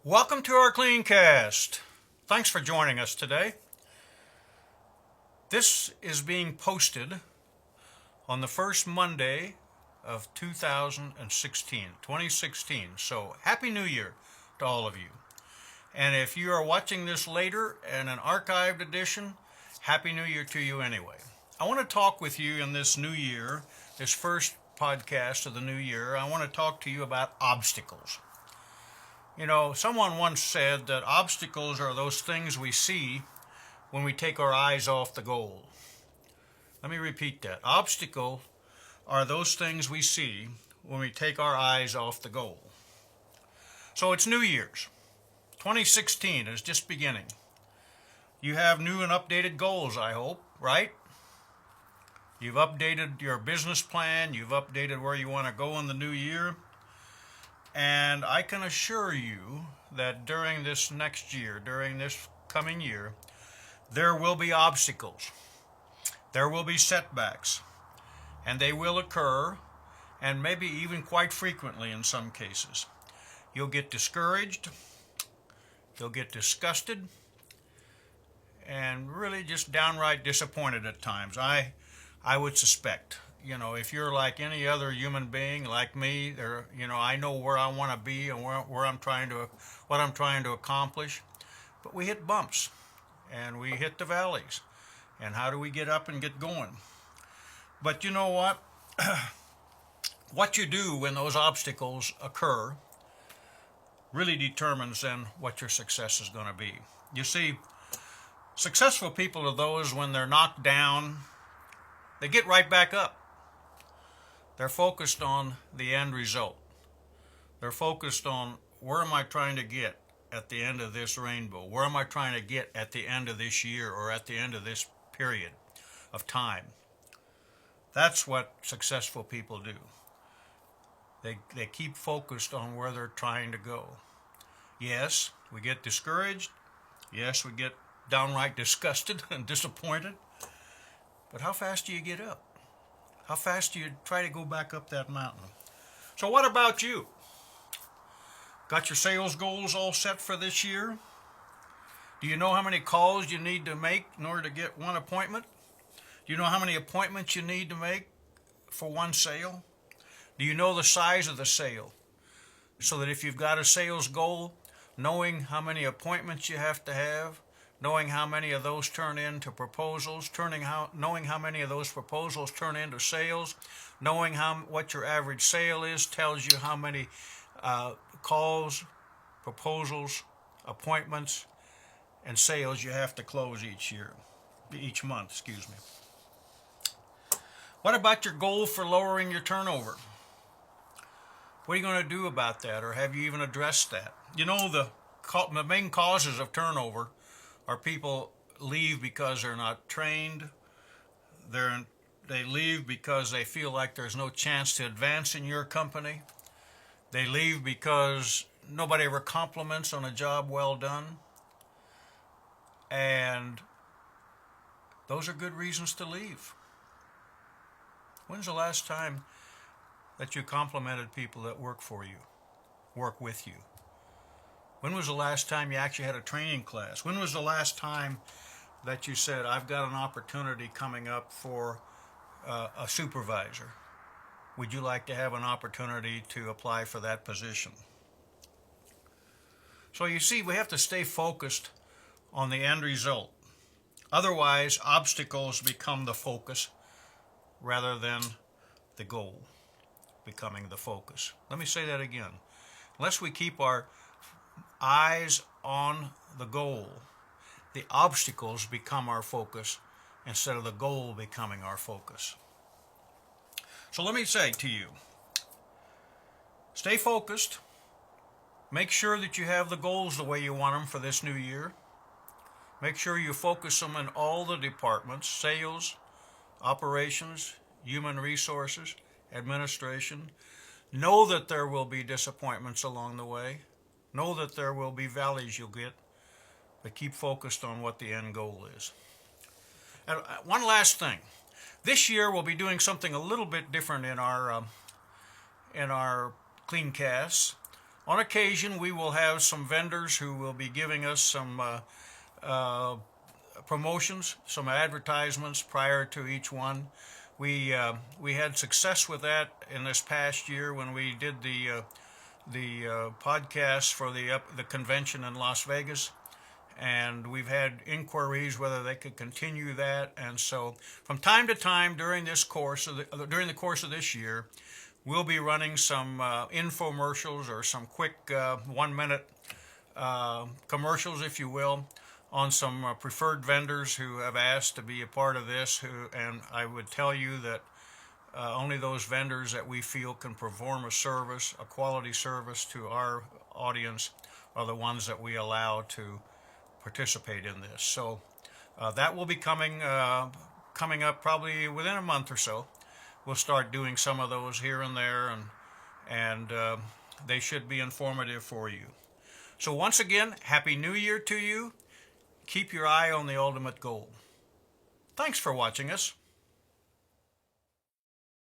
Welcome to our Cleancast. Thanks for joining us today. This is being posted on the first Monday of 2016. So, Happy New Year to all of you. And if you are watching this later in an archived edition, Happy New Year to you anyway. I want to talk with you in this new year, this first podcast of the new year. I want to talk to you about obstacles. You know, someone once said that obstacles are those things we see when we take our eyes off the goal. Let me repeat that. Obstacles are those things we see when we take our eyes off the goal. So it's New Year's. 2016 is just beginning. You have new and updated goals, I hope, right? You've updated your business plan. You've updated where you want to go in the new year. And I can assure you that during this next year, during this coming year, there will be obstacles. There will be setbacks. And they will occur, and maybe even quite frequently in some cases. You'll get discouraged. You'll get disgusted. And really just downright disappointed at times. I would suspect. You know, if you're like any other human being, like me, I know where I want to be and what I'm trying to accomplish. But we hit bumps, and we hit the valleys. And how do we get up and get going? But you know what? What you do when those obstacles occur really determines then what your success is going to be. You see, successful people are those when they're knocked down, they get right back up. They're focused on the end result. They're focused on where am I trying to get at the end of this rainbow? Where am I trying to get at the end of this year or at the end of this period of time? That's what successful people do. They keep focused on where they're trying to go. Yes, we get discouraged. Yes, we get downright disgusted and disappointed. But how fast do you get up? How fast do you try to go back up that mountain? So what about you? Got your sales goals all set for this year? Do you know how many calls you need to make in order to get one appointment? Do you know how many appointments you need to make for one sale? Do you know the size of the sale? So that if you've got a sales goal, knowing how many appointments you have to have, knowing how many of those turn into proposals, knowing how many of those proposals turn into sales, knowing what your average sale is tells you how many calls, proposals, appointments, and sales you have to close each month. What about your goal for lowering your turnover? What are you going to do about that, or have you even addressed that? You know, the main causes of turnover are people leave because they're not trained. They leave because they feel like there's no chance to advance in your company. They leave because nobody ever compliments on a job well done. And those are good reasons to leave. When's the last time that you complimented people that work with you? When was the last time you actually had a training class? When was the last time that you said, I've got an opportunity coming up for a supervisor? Would you like to have an opportunity to apply for that position? So you see, we have to stay focused on the end result. Otherwise, obstacles become the focus rather than the goal becoming the focus. Let me say that again. Unless we keep our eyes on the goal, the obstacles become our focus instead of the goal becoming our focus. So let me say to you, stay focused. Make sure that you have the goals the way you want them for this new year. Make sure you focus them in all the departments: sales, operations, human resources, administration. Know that there will be disappointments along the way. Know that there will be valleys you'll get, but keep focused on what the end goal is. And one last thing. This year we'll be doing something a little bit different in our Cleancasts. On occasion, we will have some vendors who will be giving us some uh, promotions, some advertisements prior to each one. We had success with that in this past year when we did the podcast for the convention in Las Vegas, and we've had inquiries whether they could continue that. And so, from time to time during during the course of this year, we'll be running some infomercials or some quick 1 minute commercials, if you will, on some preferred vendors who have asked to be a part of this. And I would tell you that only those vendors that we feel can perform a quality service to our audience, are the ones that we allow to participate in this. So that will be coming up probably within a month or so. We'll start doing some of those here and there, and they should be informative for you. So once again, Happy New Year to you. Keep your eye on the ultimate goal. Thanks for watching us.